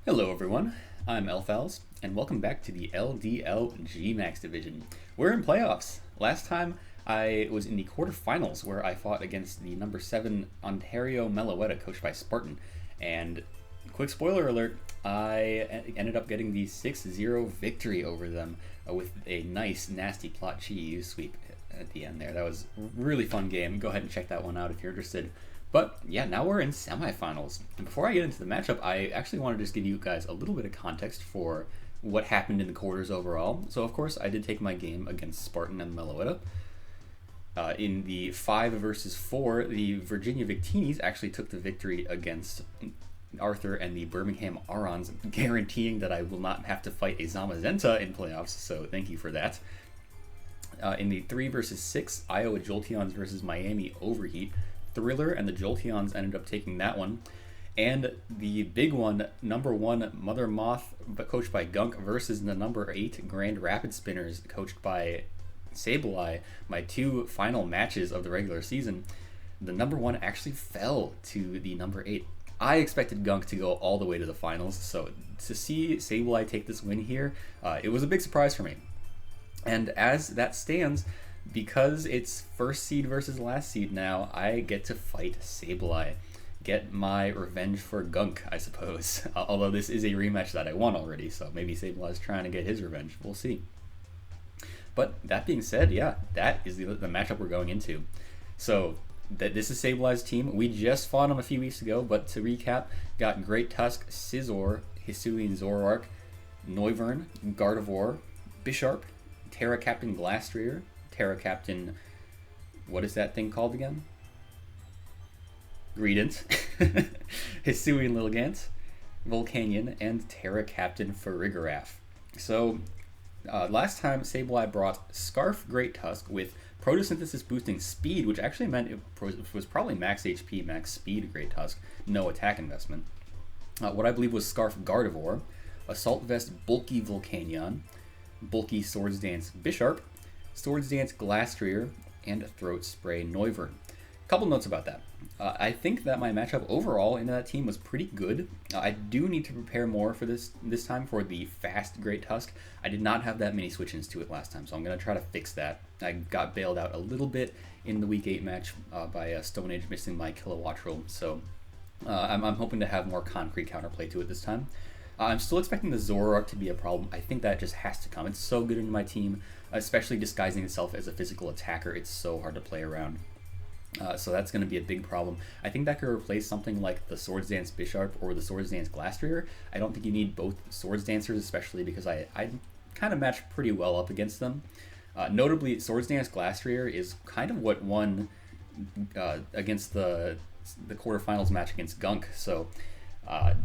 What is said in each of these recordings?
Hello everyone, I'm Elfals, and welcome back to the LDLG Max Division. We're in playoffs. Last time I was in the quarterfinals where I fought against the number 7 Ontario Meloetta coached by Spartan. And quick spoiler alert, I ended up getting the 6-0 victory over them with a nice nasty plot cheese sweep at the end there. That was a really fun game. Go ahead and check that one out if you're interested. But yeah, now we're in semifinals. And before I get into the matchup, I actually want to just give you guys a little bit of context for what happened in the quarters overall. So of course, I did take my game against Spartan and Meloetta. In the 5 versus 4, the Virginia Victinis actually took the victory against Arthur and the Birmingham Arons, guaranteeing that I will not have to fight a Zamazenta in playoffs, so thank you for that. In the 3 versus 6, Iowa Jolteons versus Miami Overheat, Thriller and the Jolteons ended up taking that one. And the big one, number 1 Mother Moth, coached by Gunk, versus the number 8 Grand Rapid Spinners, coached by Sableye, my 2 final matches of the regular season. The number 1 actually fell to the number 8. I expected Gunk to go all the way to the finals, so to see Sableye take this win here, it was a big surprise for me. And as that stands, because it's first seed versus last seed now, I get to fight Sableye. Get my revenge for Gunk, I suppose. Although this is a rematch that I won already, so maybe Sableye's trying to get his revenge. We'll see. But that being said, yeah, that is the matchup we're going into. So this is Sableye's team. We just fought him a few weeks ago, but to recap, got Great Tusk, Scizor, Hisuian Zoroark, Noivern, Gardevoir, Bisharp, Terra Captain Glastrier, Terra Captain, what is that thing called again? Greedent, Hisuian Lilligant, Volcanion, and Terra Captain Farigiraf. So last time Sableye brought Scarf Great Tusk with Photosynthesis boosting speed, which actually meant it was probably max HP, max speed Great Tusk, no attack investment. What I believe was Scarf Gardevoir, Assault Vest Bulky Volcanion, Bulky Swords Dance Bisharp, Swords Dance Glastrier, and Throat Spray Noivern. A couple notes about that. I think that my matchup overall in that team was pretty good. I do need to prepare more for this time for the fast Great Tusk. I did not have that many switch-ins to it last time, so I'm going to try to fix that. I got bailed out a little bit in the Week 8 match by Stone Age missing my Kilowattrel, so I'm hoping to have more concrete counterplay to it this time. I'm still expecting the Zoroark to be a problem. I think that just has to come. It's so good in my team, especially disguising itself as a physical attacker. It's so hard to play around. So that's going to be a big problem. I think that could replace something like the Swords Dance Bisharp or the Swords Dance Glastrier. I don't think you need both Swords Dancers, especially because I kind of match pretty well up against them. Notably, Swords Dance Glastrier is kind of what won against the quarterfinals match against Gunk. So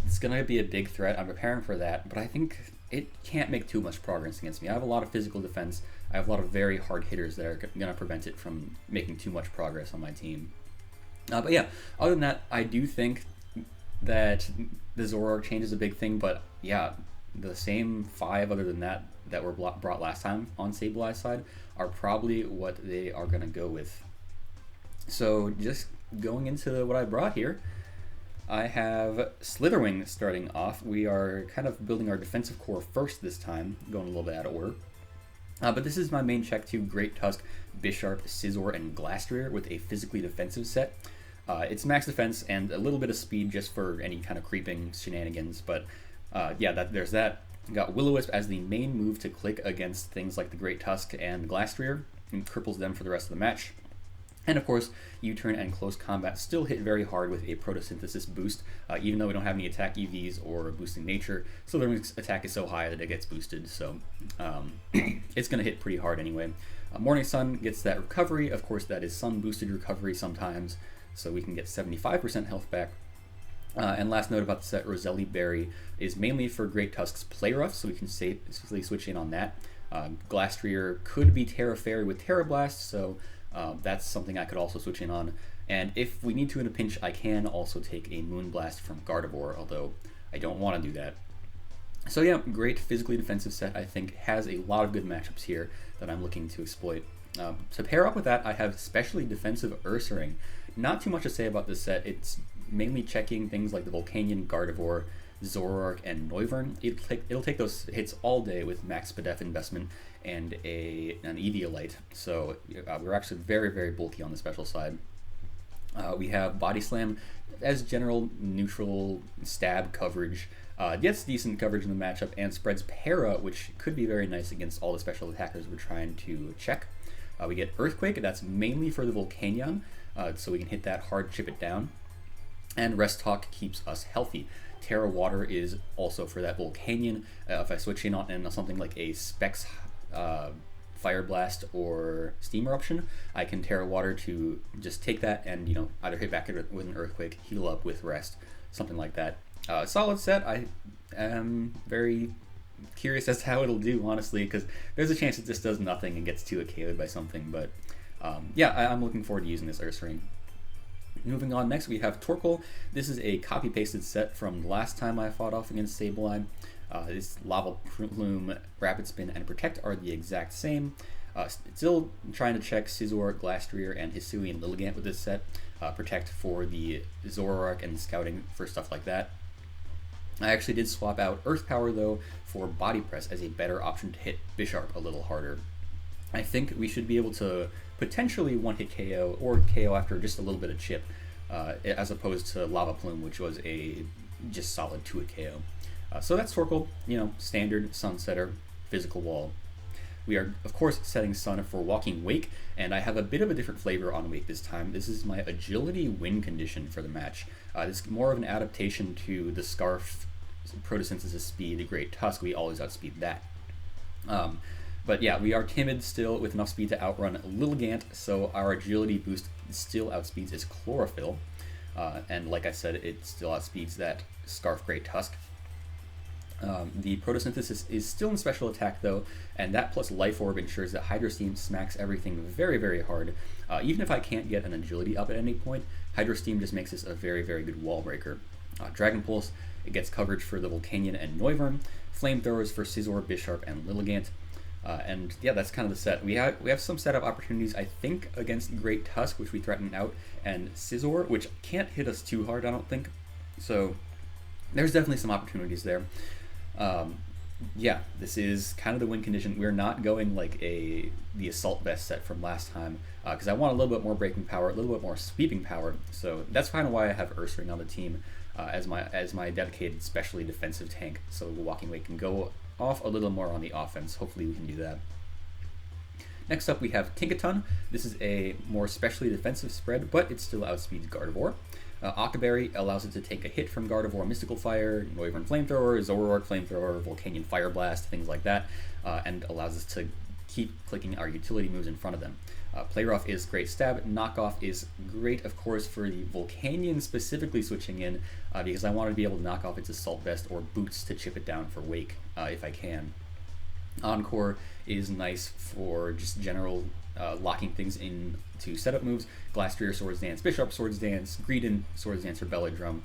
it's going to be a big threat. I'm preparing for that, but I think it can't make too much progress against me. I have a lot of physical defense. I have a lot of very hard hitters that are going to prevent it from making too much progress on my team. But yeah, other than that, I do think that the Zoroark change is a big thing, but yeah, the same 5 other than that were brought last time on Sableye's side are probably what they are going to go with. So just going into what I brought here, I have Slitherwing starting off. We are kind of building our defensive core first this time, going a little bit out of order. But this is my main check to Great Tusk, Bisharp, Scizor, and Glastrier with a physically defensive set. It's max defense and a little bit of speed just for any kind of creeping shenanigans. But yeah, there's that. Got Will-O-Wisp as the main move to click against things like the Great Tusk and Glastrier, and cripples them for the rest of the match. And of course, U-turn and close combat still hit very hard with a photosynthesis boost, even though we don't have any attack EVs or boosting nature. So their attack is so high that it gets boosted, so it's going to hit pretty hard anyway. Morning Sun gets that recovery. Of course, that is sun boosted recovery sometimes, so we can get 75% health back. And last note about the set, Roselli Berry is mainly for Great Tusk's Play Rough, so we can safely switch in on that. Glastrier could be Terra Fairy with Terra Blast, so that's something I could also switch in on. And if we need to in a pinch, I can also take a Moonblast from Gardevoir, although I don't want to do that. So yeah, great physically defensive set. I think has a lot of good matchups here that I'm looking to exploit. To pair up with that, I have specially defensive Ursaring. Not too much to say about this set. It's mainly checking things like the Volcanion, Gardevoir, Zoroark, and Noivern. It'll take those hits all day with max Spadef investment and an Eviolite. So we're actually very, very bulky on the special side. We have Body Slam as general neutral stab coverage. Gets decent coverage in the matchup and spreads Para, which could be very nice against all the special attackers we're trying to check. We get Earthquake, that's mainly for the Volcanion, so we can hit that hard, chip it down. And Rest Talk keeps us healthy. Terra Water is also for that Volcanion. If I switch in on something like a Specs Fire Blast or Steam Eruption, I can Terra Water to just take that and either hit back with an Earthquake, heal up with Rest, something like that. Solid set. I am very curious as to how it'll do, honestly, because there's a chance it just does nothing and gets 2 KO'd by something, but I'm looking forward to using this Ursaring. Moving on, next we have Torkoal. This is a copy-pasted set from the last time I fought off against Sableye. This Lava Plume, Rapid Spin, and Protect are the exact same. Still trying to check Scizor, Glastrier, and Hisuian Lilligant with this set. Protect for the Zoroark and Scouting for stuff like that. I actually did swap out Earth Power, though, for Body Press as a better option to hit Bisharp a little harder. I think we should be able to potentially one-hit KO or KO after just a little bit of chip, as opposed to Lava Plume, which was a just solid 2-hit KO. So that's Torkoal, standard Sunsetter, physical wall. We are, of course, setting Sun for Walking Wake, and I have a bit of a different flavor on Wake this time. This is my Agility win condition for the match. This is more of an adaptation to the Scarf Photosynthesis Speed, the Great Tusk. We always outspeed that. But yeah, we are timid still with enough speed to outrun Lilligant, so our agility boost still outspeeds his Chlorophyll. And like I said, it still outspeeds that Scarf Great Tusk. The Photosynthesis is still in special attack though, and that plus Life Orb ensures that Hydro Steam smacks everything very, very hard. Even if I can't get an agility up at any point, Hydro Steam just makes this a very, very good wall breaker. Dragon Pulse, it gets coverage for the Volcanion and Noivern. Flamethrowers for Scizor, Bisharp, and Lilligant. And yeah, that's kind of the set. We have some setup opportunities, I think, against Great Tusk, which we threaten out, and Scizor, which can't hit us too hard, I don't think. So there's definitely some opportunities there. Yeah, this is kind of the win condition. We're not going like the Assault Vest set from last time, because I want a little bit more breaking power, a little bit more sweeping power. So that's kind of why I have Ursaring on the team as my dedicated, specially defensive tank. So Walking Wake can go off a little more on the offense. Hopefully we can do that. Next up we have Tinkaton. This is a more specially defensive spread, but it still outspeeds Gardevoir. Octoberry allows it to take a hit from Gardevoir Mystical Fire, Noivern Flamethrower, Zoroark Flamethrower, Volcanion Fire Blast, things like that, and allows us to keep clicking our utility moves in front of them. Play Rough is great stab. Knockoff is great, of course, for the Volcanion specifically switching in, because I want to be able to knock off its Assault Vest or Boots to chip it down for Wake, if I can. Encore is nice for just general locking things into setup moves. Glastrier Swords Dance, Bisharp Swords Dance, Greedent Swords Dance or Belly Drum.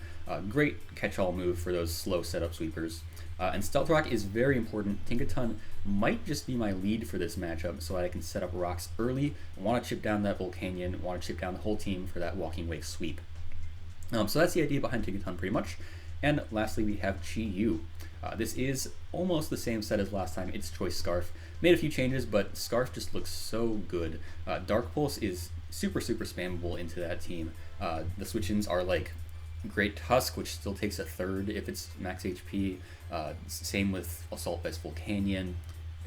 Great catch-all move for those slow setup sweepers. And Stealth Rock is very important. Tinkaton might just be my lead for this matchup so that I can set up rocks early. I want to chip down that Volcanion, want to chip down the whole team for that Walking Wake sweep. So that's the idea behind Tinkaton pretty much. And lastly we have Chi-Yu. This is almost the same set as last time. It's Choice Scarf. Made a few changes, but Scarf just looks so good. Dark Pulse is super, super spammable into that team. The switch-ins are like Great Tusk, which still takes a third if it's max HP. Same with Assault Vest Volcanion.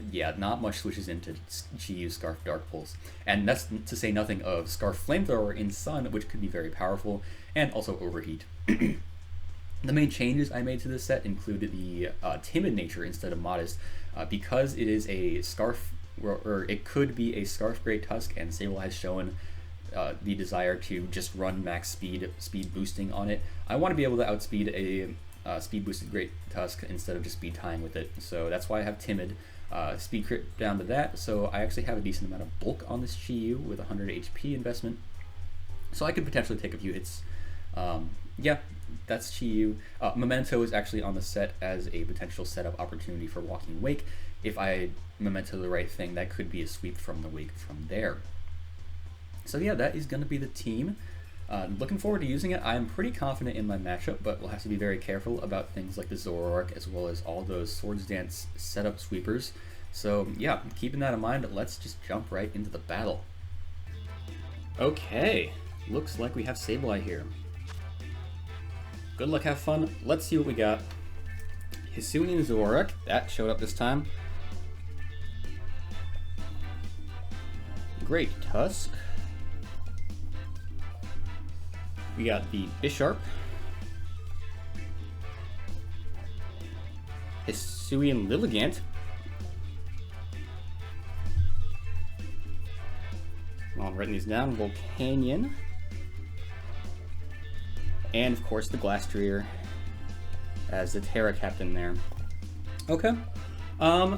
Yeah, not much switches into Chi-Yu, Scarf, Dark Pulse. And that's to say nothing of Scarf Flamethrower in Sun, which could be very powerful, and also Overheat. The main changes I made to this set included the timid nature instead of modest, because it is a Scarf, or it could be a Scarf Great Tusk, and Sableye has shown the desire to just run max speed boosting on it. I want to be able to outspeed a speed boosted Great Tusk instead of just speed tying with it, so that's why I have timid. Speed crit down to that, so I actually have a decent amount of bulk on this Chi-Yu with 100 HP investment, so I could potentially take a few hits. Yeah, that's Chi-Yu. Memento is actually on the set as a potential setup opportunity for Walking Wake. If I Memento the right thing, that could be a sweep from the Wake from there. So yeah, that is going to be the team. Looking forward to using it. I'm pretty confident in my matchup, but we'll have to be very careful about things like the Zoroark as well as all those Swords Dance setup sweepers. So yeah, keeping that in mind, let's just jump right into the battle. Okay, looks like we have Sableye here. Good luck, have fun. Let's see what we got. Hisuian Zoroark, that showed up this time. Great Tusk. We got the Bisharp. Hisuian Lilligant. Well, I'm writing these down. Volcanion. And of course the Glastrier as the Terra Captain there. Okay.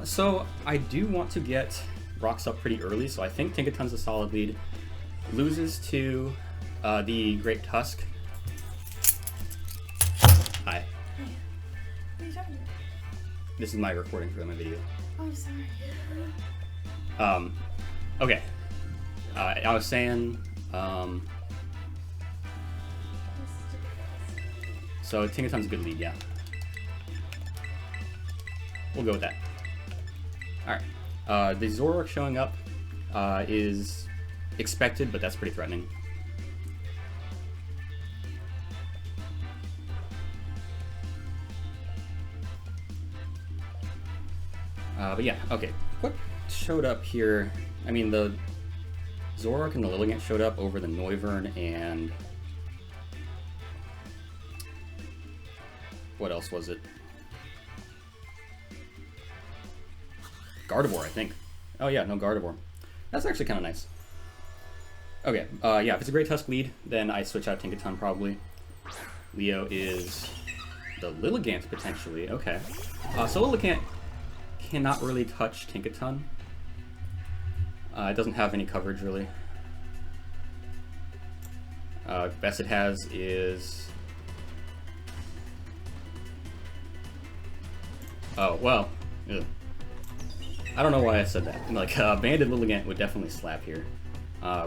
So I do want to get rocks up pretty early, so I think Tinkaton's a solid lead. Loses to the Great Tusk. Hi. Hey. What are you talking about? This is my recording for my video. Oh, sorry. Okay. I was saying, so Tinkaton's a good lead, yeah. We'll go with that. Alright. The Zoroark showing up is expected, but that's pretty threatening. But yeah, okay. What showed up here? I mean, the Zoroark and the Lilligant showed up over the Noivern and... what else was it? Gardevoir, I think. Oh yeah, no Gardevoir. That's actually kind of nice. Okay, yeah, if it's a Great Tusk lead, then I switch out Tinkaton probably. Leo is the Lilligant potentially, okay. So Lilligant cannot really touch Tinkaton. It doesn't have any coverage really. Best it has is... oh, well. Ugh. I don't know why I said that. Like, Banded Lilligant would definitely slap here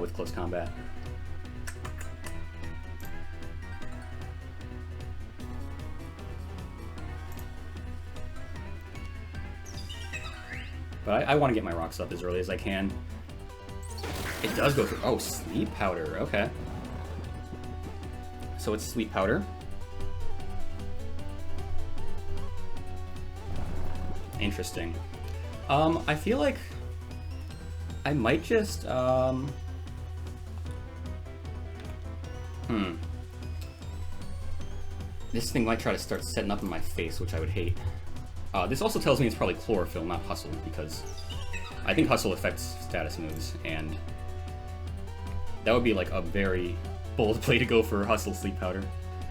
with close combat. But I want to get my rocks up as early as I can. It does go through... oh, Sleep Powder. Okay. So it's Sleep Powder. Interesting. I feel like I might just, this thing might try to start setting up in my face, which I would hate. This also tells me it's probably Chlorophyll, not Hustle, because I think Hustle affects status moves, and that would be like a very bold play to go for Hustle Sleep Powder.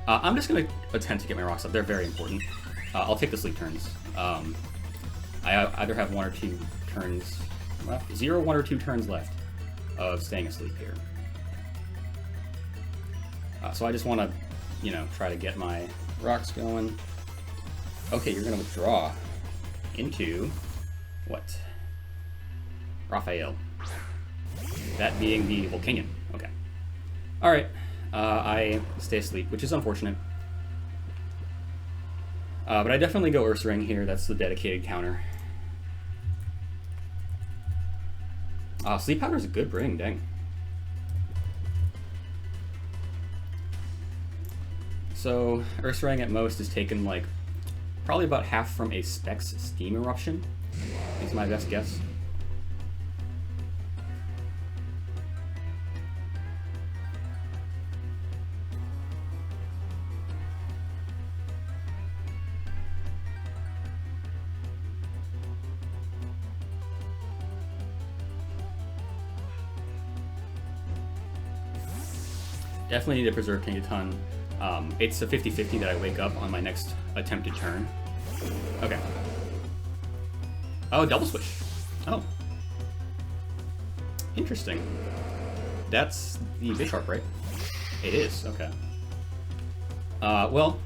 I'm just going to attempt to get my rocks up. They're very important. I'll take the sleep turns. I either have 1 or 2 turns left. 0, 1, or 2 turns left of staying asleep here. So I just want to, you know, try to get my rocks going. Okay, you're going to withdraw into what? Raphael. That being the Volcanion. Okay. Alright. I stay asleep, which is unfortunate. But I definitely go Ursaring here. That's the dedicated counter. Sleep Powder is a good bring, dang. So, Ursaring at most is taken like probably about half from a Specs Steam Eruption. Is my best guess. Definitely need to preserve Tinkaton. It's a 50-50 that I wake up on my next attempted turn. Okay. Oh, double switch. Oh. Interesting. That's the Bisharp, right? It is, okay. Well,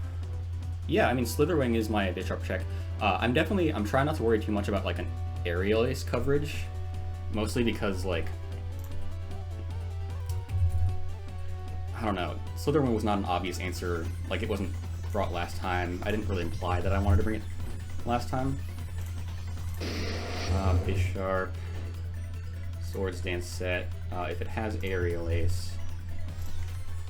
yeah, I mean, Slitherwing is my Bisharp check. I'm trying not to worry too much about, like, an Aerial Ace coverage. Mostly because, like... I don't know. Slytherin was not an obvious answer. Like, it wasn't brought last time. I didn't really imply that I wanted to bring it last time. Bisharp. Swords Dance set. If it has Aerial Ace.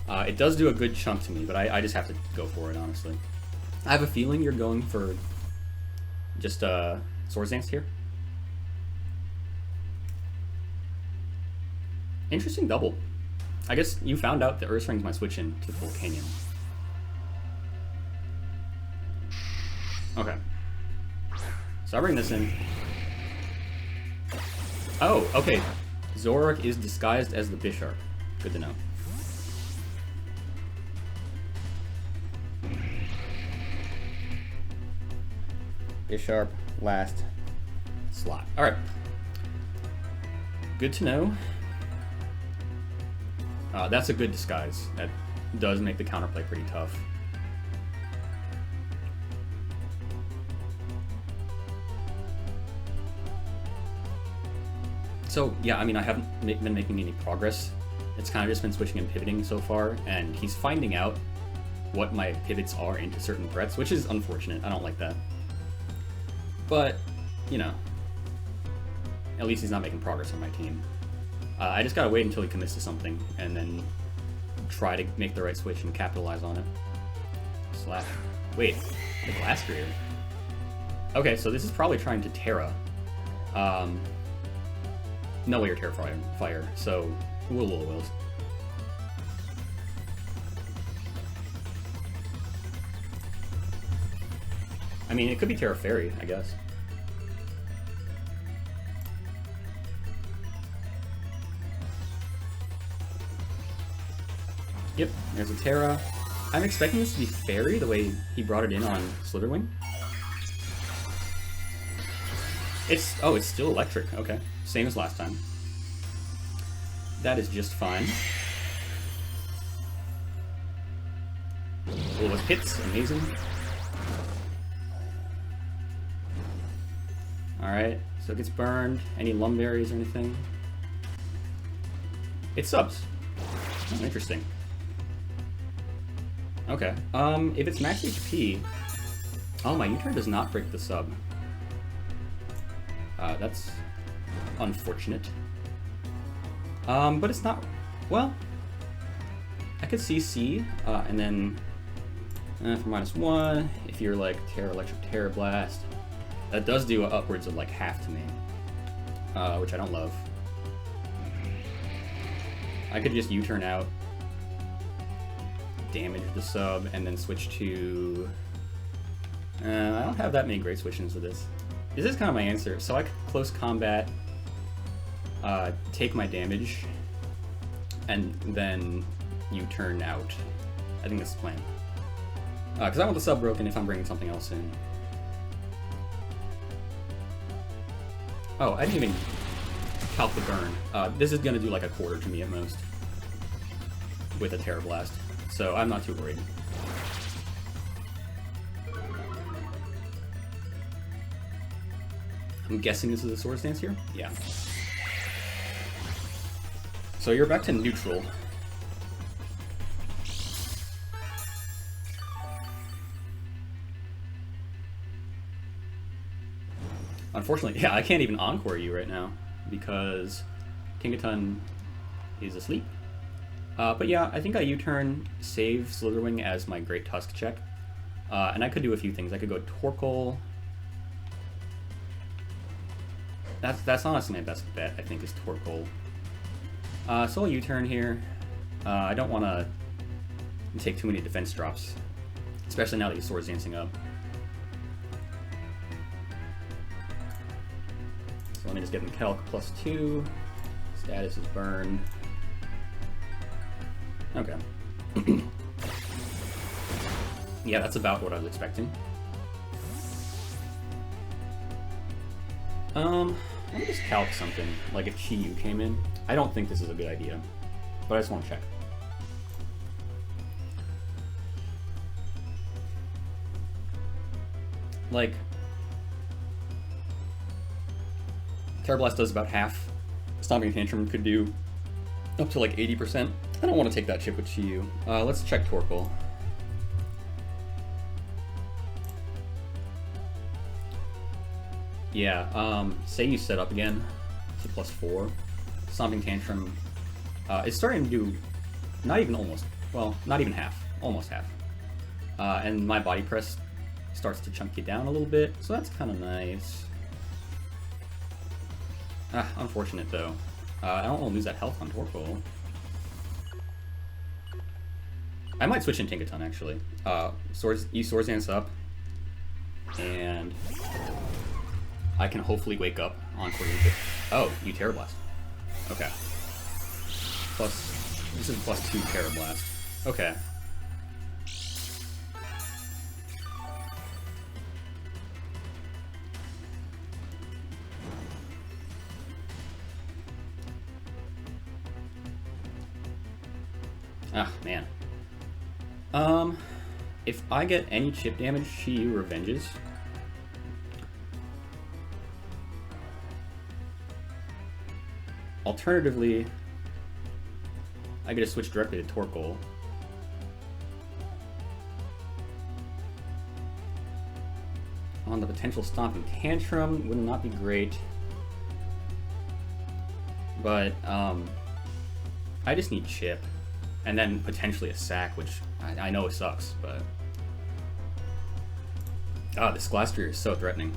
It does do a good chunk to me, but I just have to go for it, honestly. I have a feeling you're going for just Swords Dance here. Interesting double. I guess you found out the Ursaring's might switch into the Volcanion. Okay. So I bring this in. Oh, okay. Zoroark is disguised as the Bisharp. Good to know. Bisharp, last slot. Alright. Good to know. That's a good disguise. That does make the counterplay pretty tough. So, yeah, I mean, I haven't been making any progress. It's kind of just been switching and pivoting so far, and he's finding out what my pivots are into certain threats, which is unfortunate. I don't like that. But, you know, at least he's not making progress on my team. I just gotta wait until he commits to something, and then try to make the right switch and capitalize on it. Slash. Wait, the Glass Greer. Okay, so this is probably trying to Terra. No way you're Terra Fire, so Will-O-Wills. I mean, it could be Terra Fairy, I guess. Yep, there's a Terra. I'm expecting this to be Fairy, the way he brought it in on Slitherwing. It's still electric, okay. Same as last time. That is just fine. Well, with hits, amazing. Alright, so it gets burned. Any Lumberries or anything? It subs. Oh, interesting. Okay, if it's max HP... Oh, my U-turn does not break the sub. That's unfortunate. But it's not... Well, I could CC, and then for -1, if you're like Terra Electric, Terra Blast, that does do upwards of like half to me, which I don't love. I could just U-turn out, damage the sub, and then switch to... I don't have that many great switch-ins with this. This is kind of my answer. So I could close combat, take my damage, and then U-turn out. I think that's the plan. Because I want the sub broken if I'm bringing something else in. Oh, I didn't even calc the burn. This is going to do like a quarter to me at most with a Terra Blast, so I'm not too worried. I'm guessing this is a Swords Dance here? Yeah. So you're back to neutral. Unfortunately, yeah, I can't even Encore you right now because Kingaton is asleep. But yeah, I think I U-turn, save Slitherwing as my Great Tusk check. And I could do a few things. I could go Torkoal. That's honestly my best bet, I think, is Torkoal. So I'll U-turn here. I don't want to take too many defense drops, especially now that he's Swords Dancing up. So let me just get him Calc +2. Status is burn. Okay. Yeah, that's about what I was expecting. Let me just calc something, like if Chi-Yu came in. I don't think this is a good idea, but I just want to check. Like, Terra Blast does about half. Stomping Tantrum could do up to like 80%. I don't want to take that chip with Chiyu. Let's check Torkoal. Yeah, say you set up again. It's a +4. Stomping Tantrum is starting to do not even almost, well, not even half, almost half. And my body press starts to chunk you down a little bit, so that's kind of nice. Unfortunate though. I don't want to lose that health on Torkoal. I might switch in Tinkaton actually. Use Swords Dance up, and I can hopefully wake up on Quarter. Oh, you Terra Blast. Okay. This is +2 Terra Blast. Okay. Ah, man. If I get any chip damage, Chiyu revenges. Alternatively, I get to switch directly to Torkoal. On the potential Stomping Tantrum would not be great. But, I just need chip. And then potentially a sack, which I know it sucks, but... this Glastrier is so threatening.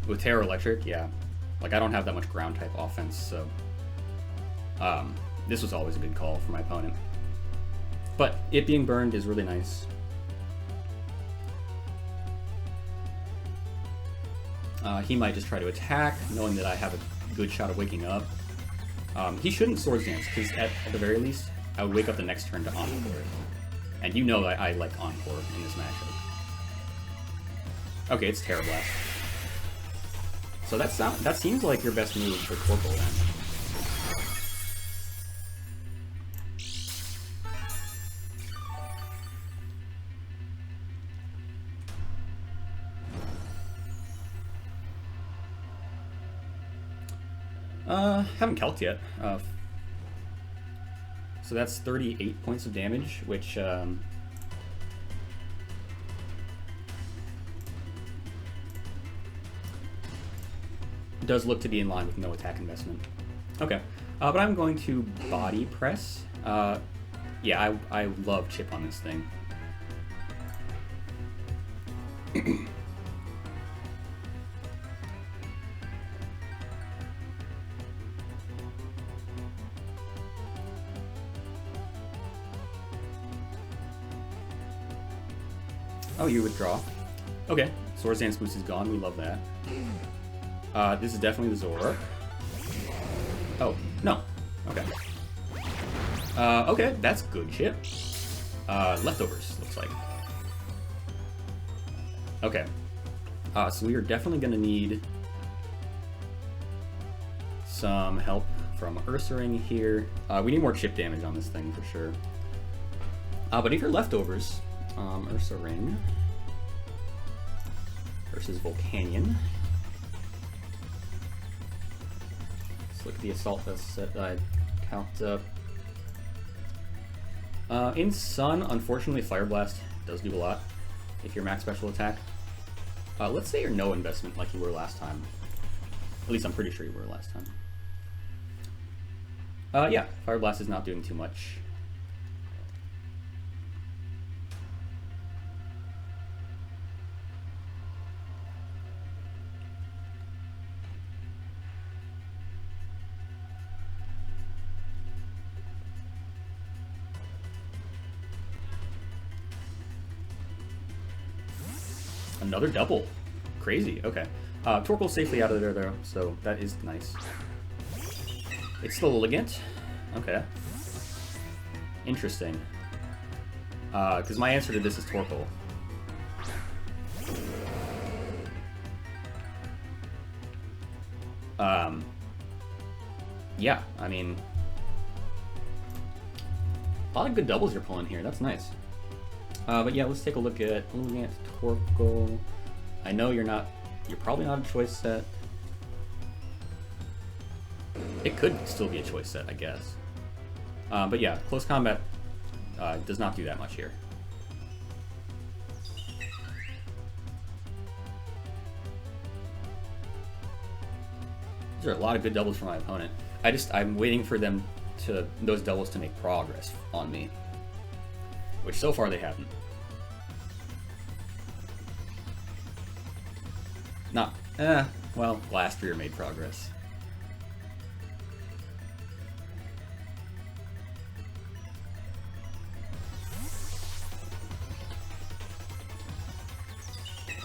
With Terra Electric, yeah. Like, I don't have that much ground-type offense, so... this was always a good call for my opponent. But it being burned is really nice. He might just try to attack, knowing that I have a good shot of waking up. He shouldn't Swords Dance, because at the very least, I would wake up the next turn to Encore. And you know that I like Encore in this matchup. Okay, it's Terra Blast. So that seems like your best move for Torkoal then. Haven't calced yet. So that's 38 points of damage, which does look to be in line with no attack investment. Okay, but I'm going to body press. Yeah, I love chip on this thing. Oh, you withdraw. Okay, Swords Dance boost is gone. We love that. This is definitely the Zoroark. Oh, no. Okay. Okay, that's good chip. Leftovers, looks like. Okay. So we are definitely going to need some help from Ursaring here. We need more chip damage on this thing for sure. But if you're leftovers, Ursaring versus Volcanion. Let's look at the assault set that I count up. In Sun, unfortunately, Fire Blast does do a lot if you're max special attack. Let's say you're no investment like you were last time. At least I'm pretty sure you were last time. Yeah, Fire Blast is not doing too much. Another double. Crazy. Okay. Torkoal's safely out of there, though, so that is nice. It's the Lilligant. Okay. Interesting. Because my answer to this is Torkoal. Yeah, I mean... a lot of good doubles you're pulling here. That's nice. But yeah, let's take a look at Lilligant, Torkoal. I know you're probably not a choice set. It could still be a choice set, I guess. But yeah, close combat does not do that much here. These are a lot of good doubles for my opponent. I'm waiting for those doubles to make progress on me, which so far they haven't. Well, last year made progress.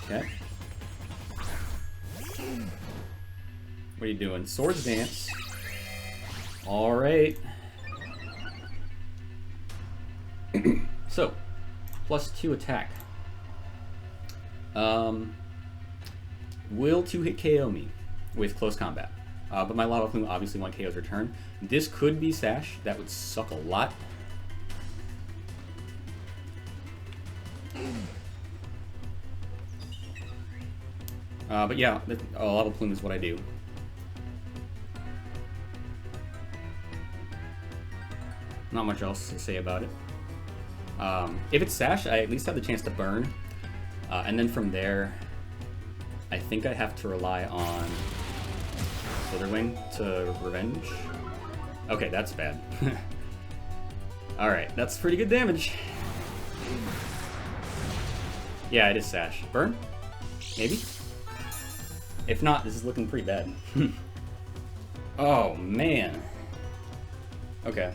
Okay. What are you doing? Swords Dance. Alright. So, +2 attack. Will 2-hit KO me with close combat. But my Lava Plume obviously won't KO's return. This could be Sash. That would suck a lot. But yeah, Lava Plume is what I do. Not much else to say about it. If it's Sash, I at least have the chance to burn. And then from there, I think I have to rely on Slitherwing to revenge. Okay, that's bad. Alright, that's pretty good damage. Yeah, it is Sash. Burn? Maybe? If not, this is looking pretty bad. Oh, man. Okay.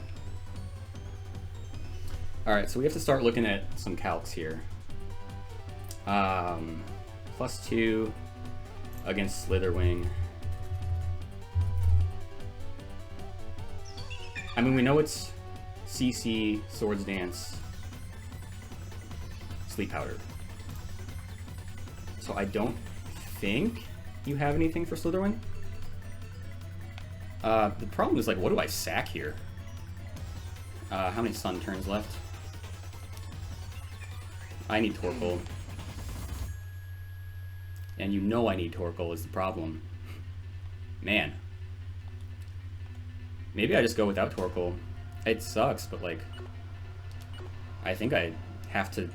Alright, so we have to start looking at some calcs here. +2 against Slitherwing. I mean, we know it's CC, Swords Dance, Sleep Powder. So I don't think you have anything for Slitherwing. The problem is, like, what do I sack here? How many Sun turns left? I need Torkoal. And you know I need Torkoal is the problem. Man. Maybe I just go without Torkoal. It sucks, but like, I think I have to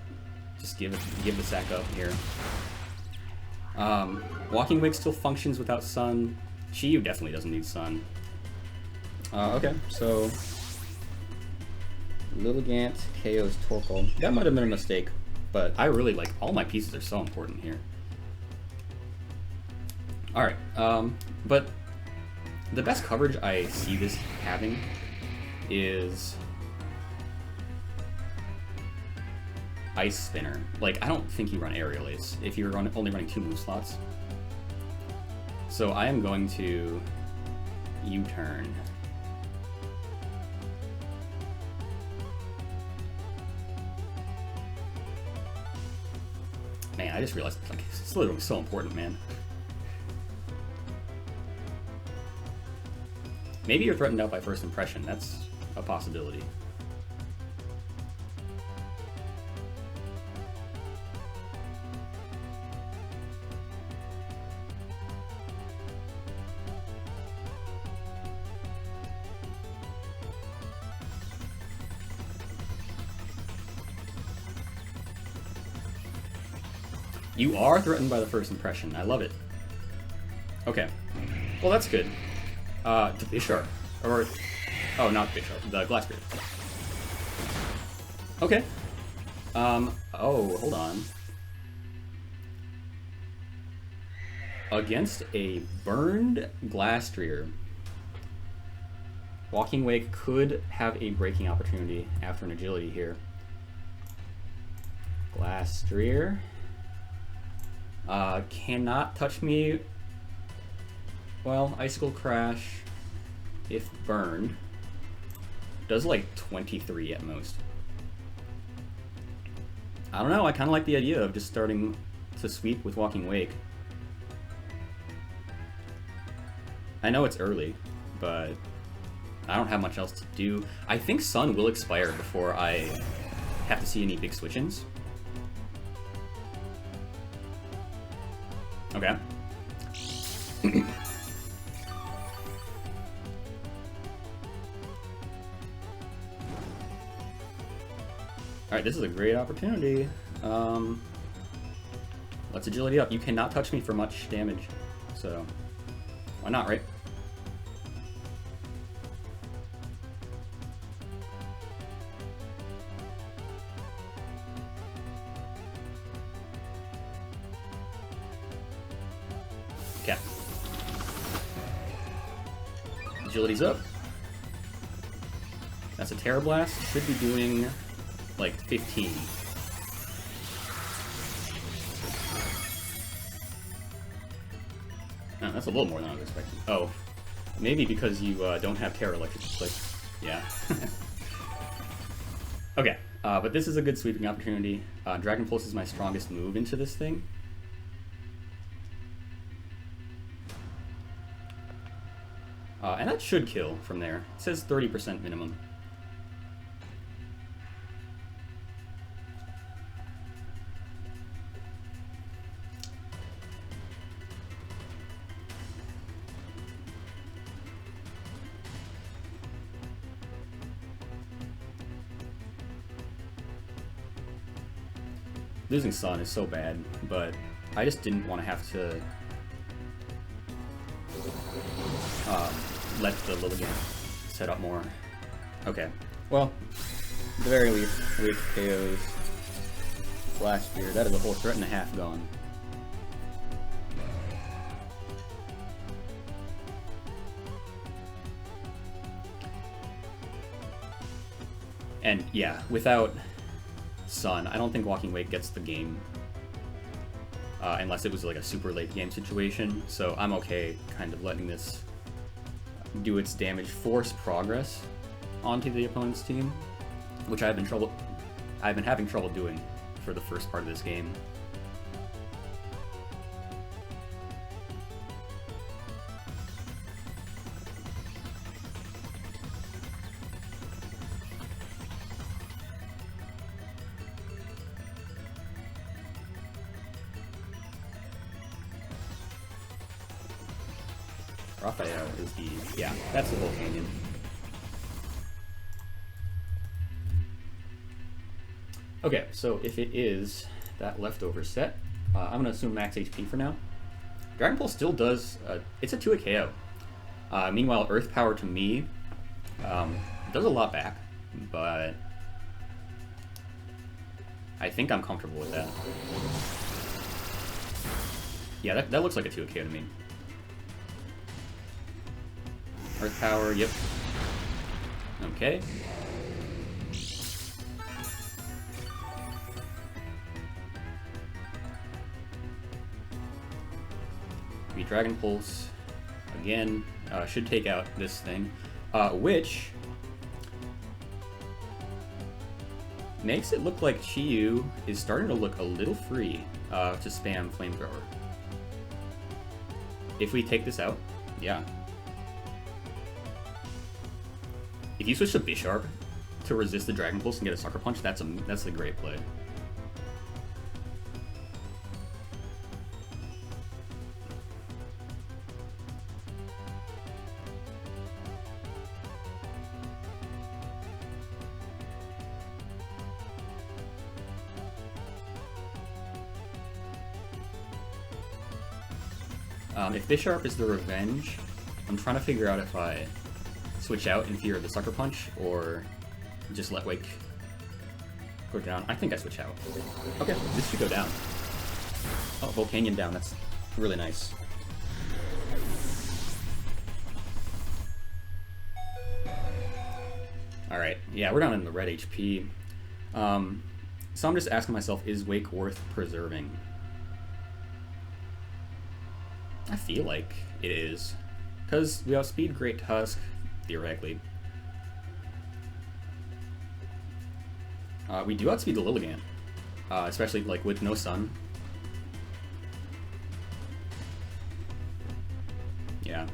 just give the sack up here. Walking Wake still functions without Sun. Chi-Yu definitely doesn't need Sun. Okay, so Lilligant KO's Torkoal. That might have been a mistake, but I really like all my pieces are so important here. Alright, but the best coverage I see this having is Ice Spinner. Like, I don't think you run Aerial Ace if you're only running 2 move slots. So I am going to U-turn. Man, I just realized, like, Slitherwing is so important, man. Maybe you're threatened out by first impression. That's a possibility. You are threatened by the first impression. I love it. Okay. Well, that's good. To Bishar. Or... Oh, not Bishar. The Glassbeard. Okay. Oh, hold on. Against a burned Glastrier, Walking Wake could have a breaking opportunity after an agility here. Glastrier. Cannot touch me. Well, Icicle Crash, if burned, does like 23 at most. I don't know, I kind of like the idea of just starting to sweep with Walking Wake. I know it's early, but I don't have much else to do. I think Sun will expire before I have to see any big switch-ins. Okay. Alright, this is a great opportunity. Let's agility up. You cannot touch me for much damage. So, why not, right? Okay. Agility's up. That's a Terra Blast. Should be doing like 15. Oh, that's a little more than I was expecting. Oh, maybe because you don't have Terra Electric. Like, yeah. Okay, but this is a good sweeping opportunity. Dragon Pulse is my strongest move into this thing. And that should kill from there. It says 30% minimum. Losing Sun is so bad, but I just didn't want to have to let the Lilligant set up more. Okay, well, at the very least, with KOs last year, that is a whole threat and a half gone. And yeah, without Sun, I don't think Walking Wake gets the game unless it was like a super late game situation, so I'm okay kind of letting this do its damage, force progress onto the opponent's team, which I've been having trouble doing for the first part of this game. Raphael is the... yeah, that's the Volcanion. Okay, so if it is that leftover set, I'm going to assume max HP for now. Dragon Pulse still does... it's a 2-hit KO. Meanwhile, Earth Power to me does a lot back, but I think I'm comfortable with that. Yeah, that looks like a 2-hit KO to me. Earth Power, yep. Okay. The Dragon Pulse, again, should take out this thing, which makes it look like Chi-Yu is starting to look a little free to spam Flamethrower. If we take this out, yeah. If you switch to Bisharp to resist the Dragon Pulse and get a Sucker Punch, that's a great play. If Bisharp is the Revenge, I'm trying to figure out if I switch out in fear of the Sucker Punch, or just let Wake go down. I think I switch out. Okay, this should go down. Oh, Volcanion down, that's really nice. Alright, yeah, we're down in the red HP. So I'm just asking myself, is Wake worth preserving? I feel like it is. Because we outspeed Great Tusk, theoretically. We do outspeed the Lilligant, especially like with no Sun. Yeah.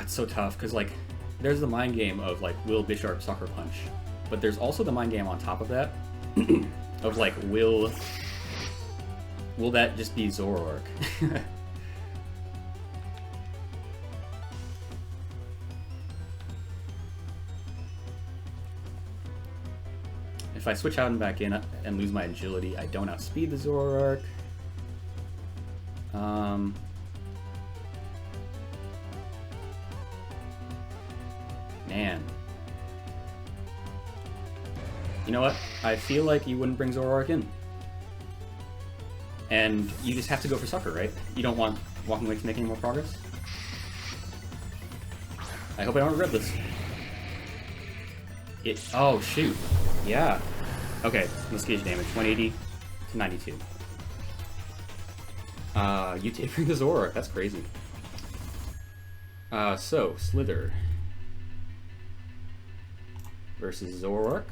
It's so tough, because like there's the mind game of like, will Bisharp Sucker Punch? But there's also the mind game on top of that of like, will that just be Zoroark? If I switch out and back in and lose my agility, I don't outspeed the Zoroark. Man. You know what? I feel like you wouldn't bring Zoroark in. And you just have to go for Sucker, right? You don't want walking away from making more progress? I hope I don't regret this. Oh, shoot. Yeah. Okay, let's gauge damage. 180 to 92. You take the Zoroark. That's crazy. So, Slither versus Zoroark.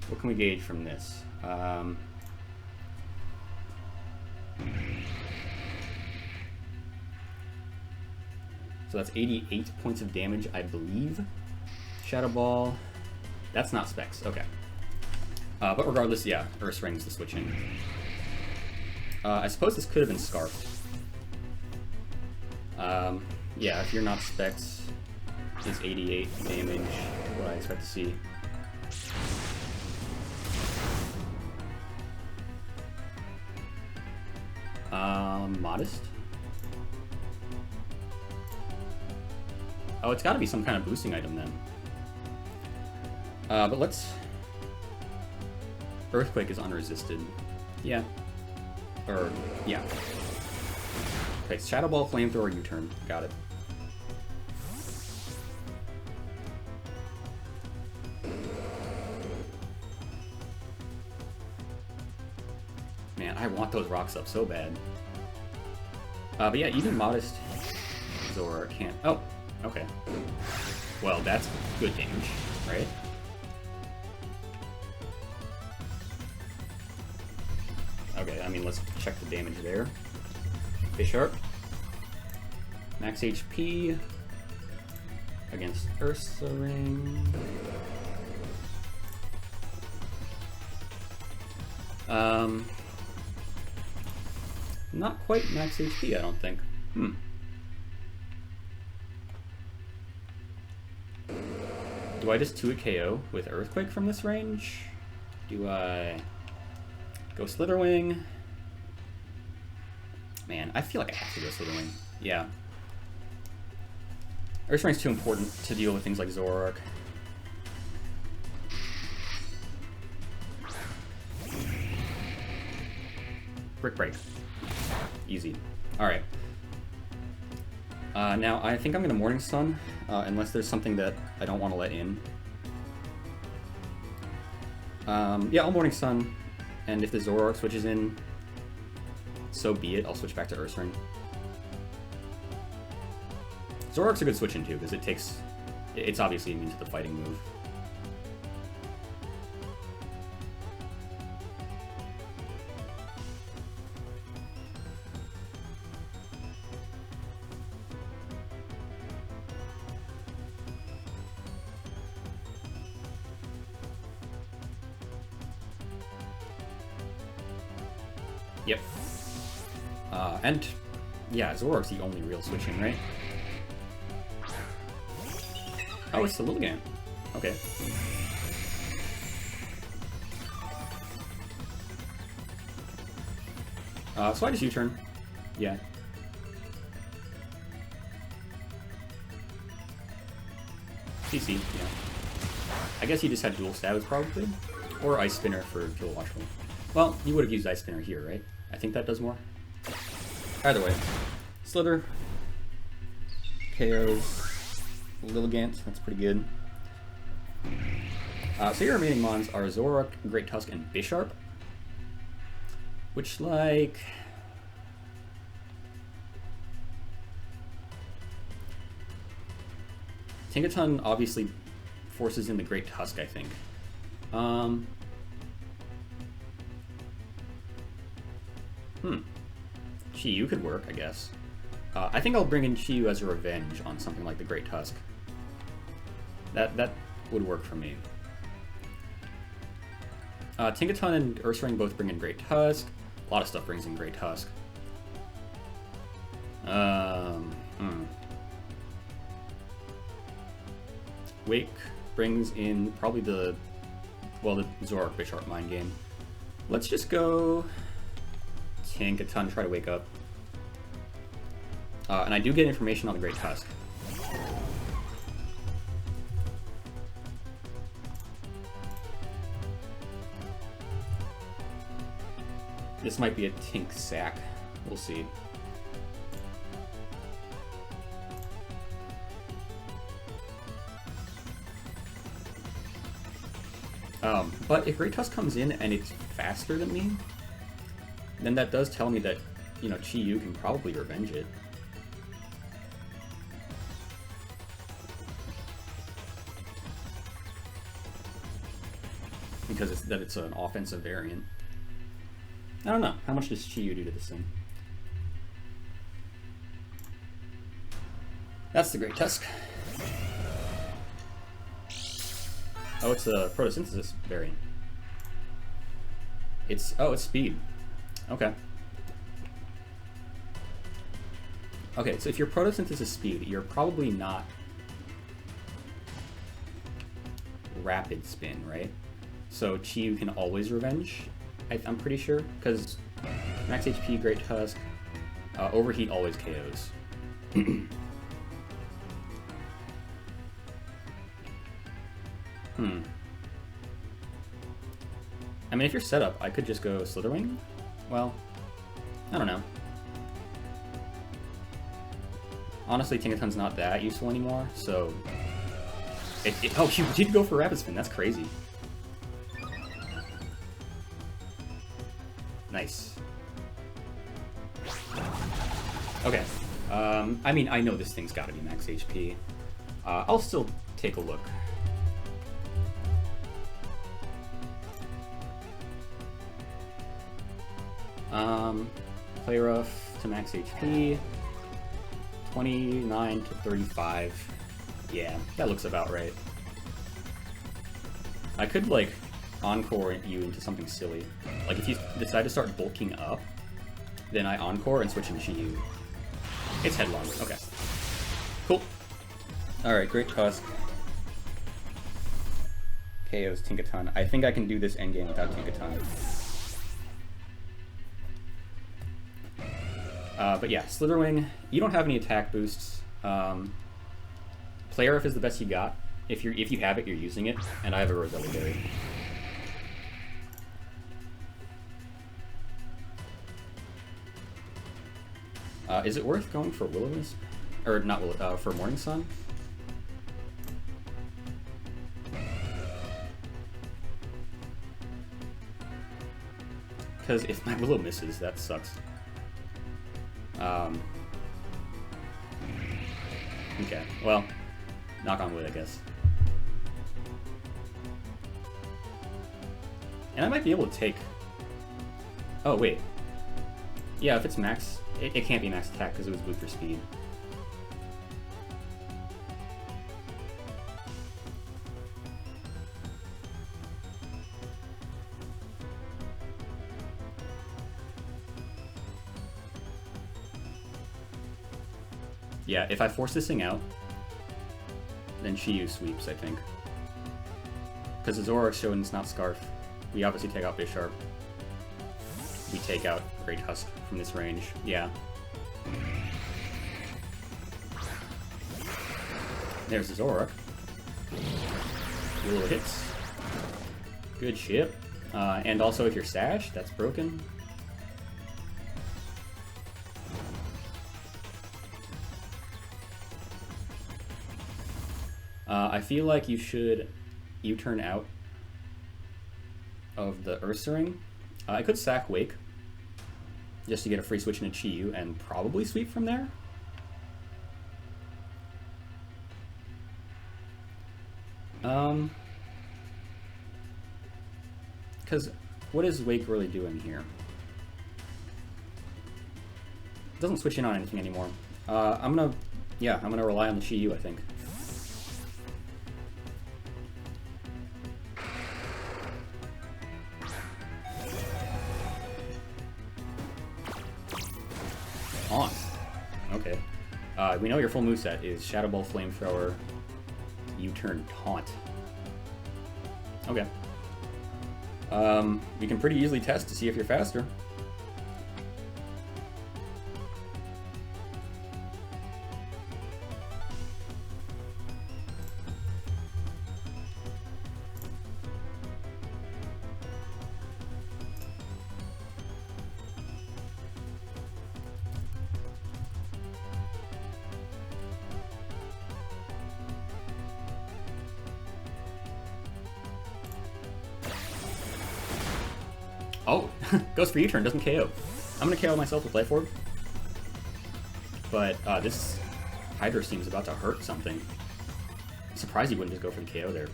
What can we gauge from this? So that's 88 points of damage, I believe. Shadow Ball. That's not Specs. Okay. But regardless, yeah, Earth Ring's the switch in. I suppose this could have been Scarfed. Yeah, if you're not Specs, it's 88 damage. What I expect to see. Modest? Oh, it's gotta be some kind of boosting item then. But let's... Earthquake is unresisted. Yeah. Or, yeah. Okay, Shadow Ball, Flamethrower, U-turn. Got it. Man, I want those rocks up so bad. But yeah, even Modest Zoroark can't... Oh, okay. Well, that's good damage, right? Okay, I mean, let's check the damage there. Bisharp. Max HP. Against Ursa Ring. Not quite max HP, I don't think. Do I just 2-hit KO with Earthquake from this range? Do I go Slitherwing? Man, I feel like I have to go Slitherwing. Yeah. Earth Ring's too important to deal with things like Zoroark. Brick Break. Easy. Alright. Now, I think I'm going to Morning Sun, unless there's something that I don't want to let in. Yeah, I'll Morning Sun, and if the Zoroark switches in, so be it. I'll switch back to Ursaring. Zoroark's a good switch in too, because it's obviously immune to the fighting move. Yep. And yeah, Zoroark's the only real switch in, right? Oh, it's the Lilligant. Okay. So I just U-turn. Yeah. CC, yeah. I guess he just had dual stabs probably. Or Ice Spinner for Kill Watchful. Well, you would have used Ice Spinner here, right? I think that does more. Either way. Slither. KOs. Lilligant, that's pretty good. So your remaining mons are Zoroark, Great Tusk, and Bisharp. Which, like... Tinkaton obviously forces in the Great Tusk, I think. Chi-Yu could work, I guess. I think I'll bring in Chi-Yu as a revenge on something like the Great Tusk. That would work for me. Tinkaton and Ursaring both bring in Great Tusk. A lot of stuff brings in Great Tusk. Wake brings in probably the Zoroark Bisharp Mind Game. Let's just go Tinkaton, try to wake up. And I do get information on the Great Tusk. This might be a Tink sack. We'll see. But if Great Tusk comes in and it's faster than me, then that does tell me that, you know, Chi-Yu can probably revenge it. Because it's an offensive variant. I don't know. How much does Chi-Yu do to this thing? That's the Great Tusk. Oh, it's a photosynthesis variant. It's speed. Okay. Okay, so if you're photosynthesis speed, you're probably not rapid spin, right? So Chi-Yu can always revenge, I'm pretty sure, because max HP, Great Tusk, Overheat always KOs. I mean, if you're set up, I could just go Slitherwing. Well, I don't know. Honestly, Tinkaton's not that useful anymore, so... oh, you did go for Rapid Spin. That's crazy. Nice. Okay. I mean, I know this thing's got to be max HP. I'll still take a look. Play Rough to max HP. 29 to 35. Yeah, that looks about right. I could, like, Encore you into something silly. Like, if you decide to start bulking up, then I Encore and switch into Chi-Yu. It's Headlong. Okay. Cool. Alright, Great Tusk. KO's Tinkaton. I think I can do this endgame without Tinkaton. But yeah, Slitherwing, you don't have any attack boosts. Play Rough is the best you got. If you have it, you're using it, and I have a Roselli Berry. Is it worth going for Will-O-Wisp? Or not Will, for Morning Sun? Because if my Willow misses, that sucks. Okay, well, knock on wood, I guess. And I might be able to take... Oh, wait. Yeah, if it's max... It can't be max attack because it was blue for speed. Yeah, if I force this thing out, then Chi-Yu sweeps, I think. Because the Zoroark's showing it's not Scarf. We obviously take out Bisharp. We take out Great Tusk from this range. Yeah. There's the Zoroark. Little hits. Good shit. And also if you're Sash, that's broken. I feel like you should U-turn out of the Ursaring. I could sack Wake just to get a free switch into Chi-Yu and probably sweep from there. Because what is Wake really doing here? It doesn't switch in on anything anymore. I'm gonna rely on the Chi-Yu, I think. We know your full moveset is Shadow Ball, Flamethrower, U-turn, Taunt. Okay. We can pretty easily test to see if you're faster. Oh, goes for U-turn, doesn't KO. I'm gonna KO myself with Life Orb. But this Hydra seems about to hurt something. I'm surprised he wouldn't just go for the KO there.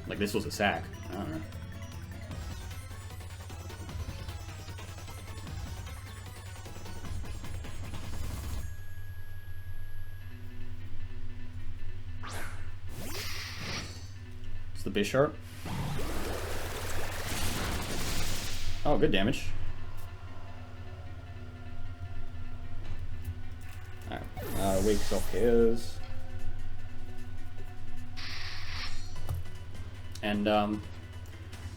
Like this was a sack. I don't know. It's the Bisharp. Oh, good damage. Alright, Wake Self KOs. And,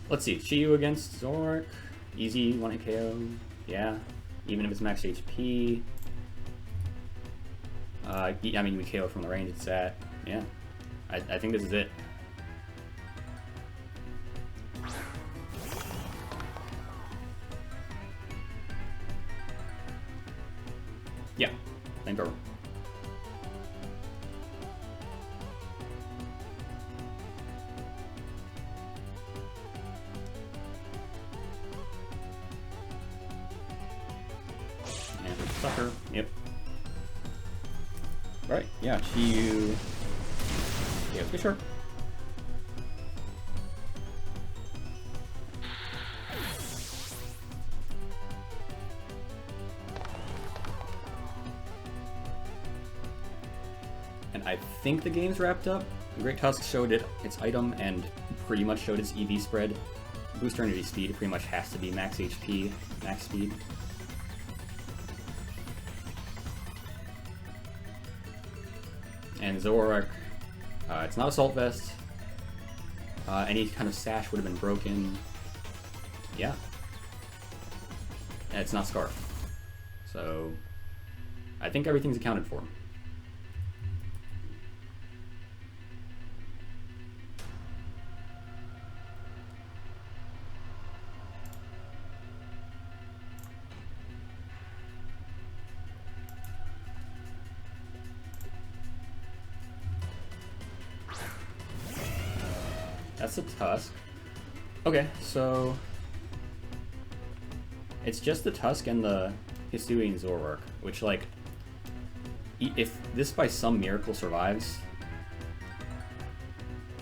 let's see. Chiyu against Zoroark. Easy, 1-hit KO. Yeah, even if it's max HP. I mean, we KO from the range it's at. Yeah, I think this is it. Yeah, Flamethrower. And Sucker, yep. Right, yeah, Chiyu. Yeah, let's be sure. And I think the game's wrapped up. Great Tusk showed its item and pretty much showed its EV spread. Booster Energy Speed pretty much has to be max HP, max speed. And Zoroark, it's not Assault Vest. Any kind of sash would have been broken. Yeah. And it's not Scarf. So, I think everything's accounted for. That's a Tusk. Okay, so it's just the Tusk and the Hisuian Zoroark, which, like, if this by some miracle survives,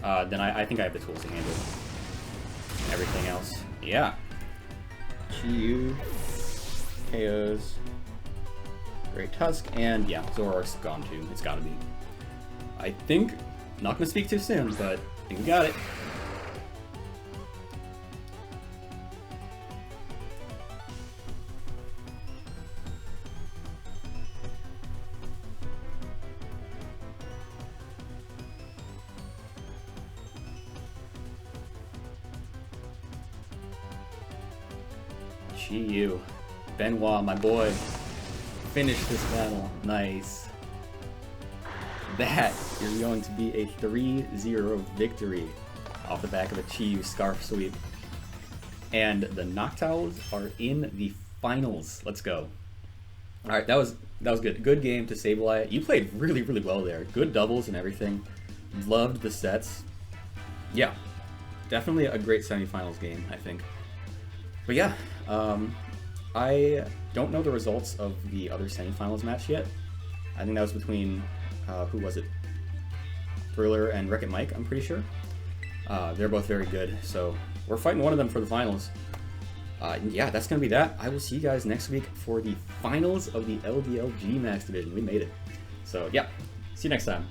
then I think I have the tools to handle everything else. Yeah. Chiyu, KOs, Great Tusk, and yeah, Zoroark's gone too. It's gotta be. I think, not gonna speak too soon, but I think we got it. Chiyu. Benoit, my boy. Finish this battle. Nice. That is going to be a 3-0 victory off the back of a Chiyu Scarf sweep. And the Noctowls are in the finals. Let's go. Alright, that was good. Good game to Sableye. You played really, really well there. Good doubles and everything. Loved the sets. Yeah. Definitely a great semifinals game, I think. But yeah, I don't know the results of the other semifinals match yet. I think that was between, who was it? Thriller and Wreck-It Mike, I'm pretty sure. They're both very good, so we're fighting one of them for the finals. Yeah, that's going to be that. I will see you guys next week for the finals of the LDLG Max Division. We made it. So yeah, see you next time.